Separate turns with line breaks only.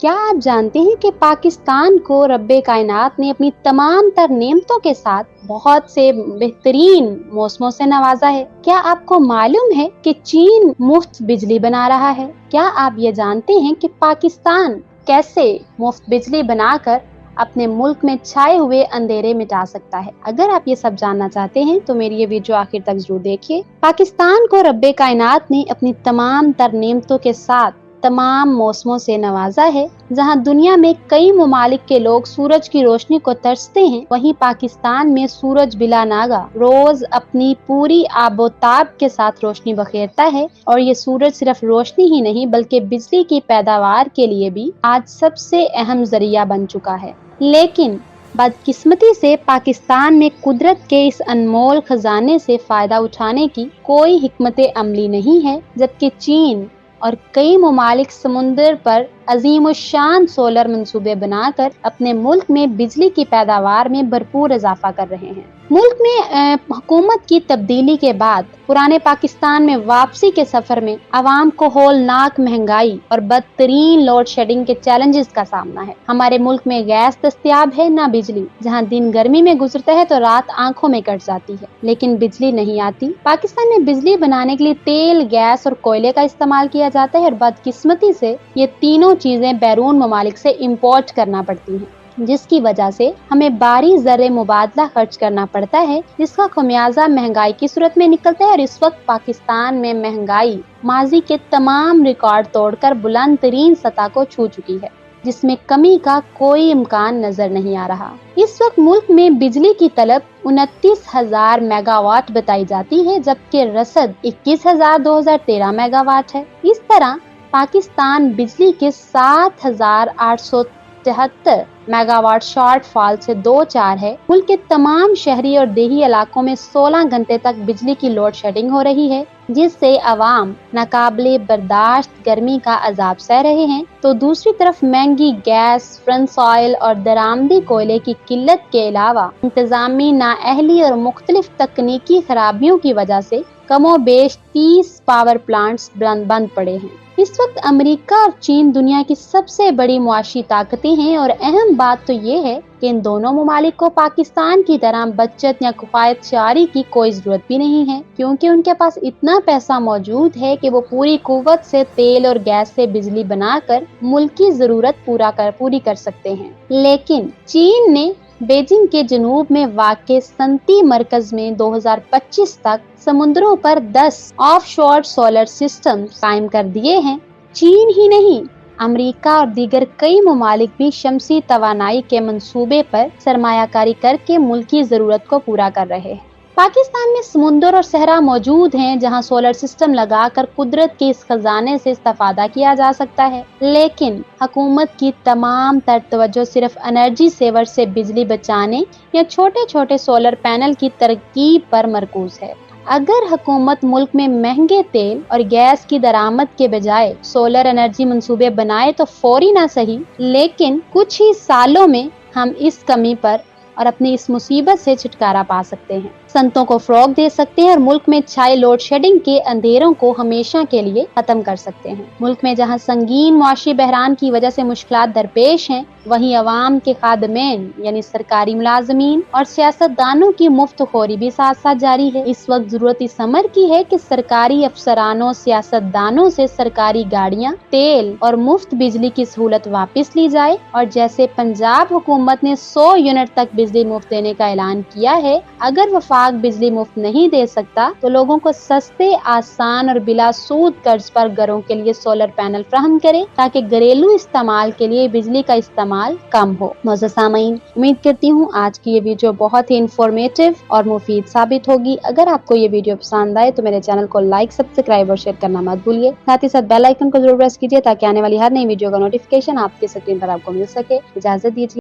کیا آپ جانتے ہیں کہ پاکستان کو رب کائنات نے اپنی تمام تر نعمتوں کے ساتھ بہت سے بہترین موسموں سے نوازا ہے؟ کیا آپ کو معلوم ہے کہ چین مفت بجلی بنا رہا ہے؟ کیا آپ یہ جانتے ہیں کہ پاکستان کیسے مفت بجلی بنا کر اپنے ملک میں چھائے ہوئے اندھیرے مٹا سکتا ہے؟ اگر آپ یہ سب جاننا چاہتے ہیں تو میری یہ ویڈیو آخر تک ضرور دیکھیے۔ پاکستان کو رب کائنات نے اپنی تمام تر نعمتوں کے ساتھ تمام موسموں سے نوازا ہے۔ جہاں دنیا میں کئی ممالک کے لوگ سورج کی روشنی کو ترستے ہیں، وہیں پاکستان میں سورج بلا ناگا روز اپنی پوری آب و تاب کے ساتھ روشنی بخیرتا ہے، اور یہ سورج صرف روشنی ہی نہیں بلکہ بجلی کی پیداوار کے لیے بھی آج سب سے اہم ذریعہ بن چکا ہے۔ لیکن بدقسمتی سے پاکستان میں قدرت کے اس انمول خزانے سے فائدہ اٹھانے کی کوئی حکمت عملی نہیں ہے، جبکہ چین اور کئی ممالک سمندر پر عظیم الشان سولر منصوبے بنا کر اپنے ملک میں بجلی کی پیداوار میں بھرپور اضافہ کر رہے ہیں۔ ملک میں حکومت کی تبدیلی کے بعد پرانے پاکستان میں واپسی کے سفر میں عوام کو ہولناک مہنگائی اور بدترین لوڈ شیڈنگ کے چیلنجز کا سامنا ہے۔ ہمارے ملک میں گیس دستیاب ہے نہ بجلی، جہاں دن گرمی میں گزرتا ہے تو رات آنکھوں میں کٹ جاتی ہے، لیکن بجلی نہیں آتی۔ پاکستان میں بجلی بنانے کے لیے تیل، گیس اور کوئلے کا استعمال کیا جاتا ہے، اور بدقسمتی سے یہ تینوں چیزیں بیرون ممالک سے امپورٹ کرنا پڑتی ہیں، جس کی وجہ سے ہمیں باری زر مبادلہ خرچ کرنا پڑتا ہے، جس کا خمیازہ مہنگائی کی صورت میں نکلتا ہے۔ اور اس وقت پاکستان میں مہنگائی ماضی کے تمام ریکارڈ توڑ کر بلند ترین سطح کو چھو چکی ہے، جس میں کمی کا کوئی امکان نظر نہیں آ رہا۔ اس وقت ملک میں بجلی کی طلب 29,000 میگا واٹ بتائی جاتی ہے، جبکہ رصد 21,013 میگا واٹ ہے۔ اس طرح پاکستان بجلی کے 7,873 میگا واٹ شارٹ فال سے دوچار ہے۔ ملک کے تمام شہری اور دیہی علاقوں میں 16 گھنٹے تک بجلی کی لوڈ شیڈنگ ہو رہی ہے، جس سے عوام ناقابل برداشت گرمی کا عذاب سہ رہے ہیں، تو دوسری طرف مہنگی گیس، فرنس آئل اور درآمدی کوئلے کی قلت کے علاوہ انتظامی نااہلی اور مختلف تکنیکی خرابیوں کی وجہ سے کم و بیش 30 پاور پلانٹس بند پڑے ہیں۔ اس وقت امریکہ اور چین دنیا کی سب سے بڑی معاشی طاقتیں ہیں، اور اہم بات تو یہ ہے کہ ان دونوں ممالک کو پاکستان کی طرح بچت یا کفایت شعاری کی کوئی ضرورت بھی نہیں ہے، کیونکہ ان کے پاس اتنا پیسہ موجود ہے کہ وہ پوری قوت سے تیل اور گیس سے بجلی بنا کر ملکی ضرورت پوری کر سکتے ہیں۔ لیکن چین نے بیجنگ کے جنوب میں واقع سنتی مرکز میں 2025 تک سمندروں پر 10 آف شور سولر سسٹم قائم کر دیے ہیں۔ چین ہی نہیں، امریکہ اور دیگر کئی ممالک بھی شمسی توانائی کے منصوبے پر سرمایہ کاری کر کے ملکی ضرورت کو پورا کر رہے ہیں۔ پاکستان میں سمندر اور صحرا موجود ہیں جہاں سولر سسٹم لگا کر قدرت کے اس خزانے سے استفادہ کیا جا سکتا ہے، لیکن حکومت کی تمام تر توجہ صرف انرجی سیور سے بجلی بچانے یا چھوٹے چھوٹے سولر پینل کی ترکیب پر مرکوز ہے۔ اگر حکومت ملک میں مہنگے تیل اور گیس کی درآمد کے بجائے سولر انرجی منصوبے بنائے تو فوری نہ صحیح، لیکن کچھ ہی سالوں میں ہم اس کمی پر اور اپنی اس مصیبت سے چھٹکارا پا سکتے ہیں، صنعتوں کو فروغ دے سکتے ہیں، اور ملک میں چھائے لوڈ شیڈنگ کے اندھیروں کو ہمیشہ کے لیے ختم کر سکتے ہیں۔ ملک میں جہاں سنگین معاشی بحران کی وجہ سے مشکلات درپیش ہیں، وہیں عوام کے خادمین یعنی سرکاری ملازمین اور سیاستدانوں کی مفت خوری بھی ساتھ ساتھ جاری ہے۔ اس وقت ضرورت اس امر کی ہے کہ سرکاری افسرانوں، سیاستدانوں سے سرکاری گاڑیاں، تیل اور مفت بجلی کی سہولت واپس لی جائے، اور جیسے پنجاب حکومت نے 100 یونٹ تک بجلی مفت دینے کا اعلان کیا ہے، اگر وفاق بجلی مفت نہیں دے سکتا تو لوگوں کو سستے، آسان اور بلا سود قرض پر گھروں کے لیے سولر پینل فراہم کرے، تاکہ گھریلو استعمال کے لیے بجلی کا استعمال کم ہو۔ معزز سامعین، امید کرتی ہوں آج کی یہ ویڈیو بہت ہی انفارمیٹو اور مفید ثابت ہوگی۔ اگر آپ کو یہ ویڈیو پسند آئے تو میرے چینل کو لائک، سبسکرائب اور شیئر کرنا مت بھولیے۔ ساتھ ہی ساتھ بیل آئیکن کو ضرور پریس کیجیے تاکہ آنے والی ہر نئی ویڈیو کا نوٹیفکیشن آپ کی اسکرین پر آپ کو مل سکے۔ اجازت دیجیے۔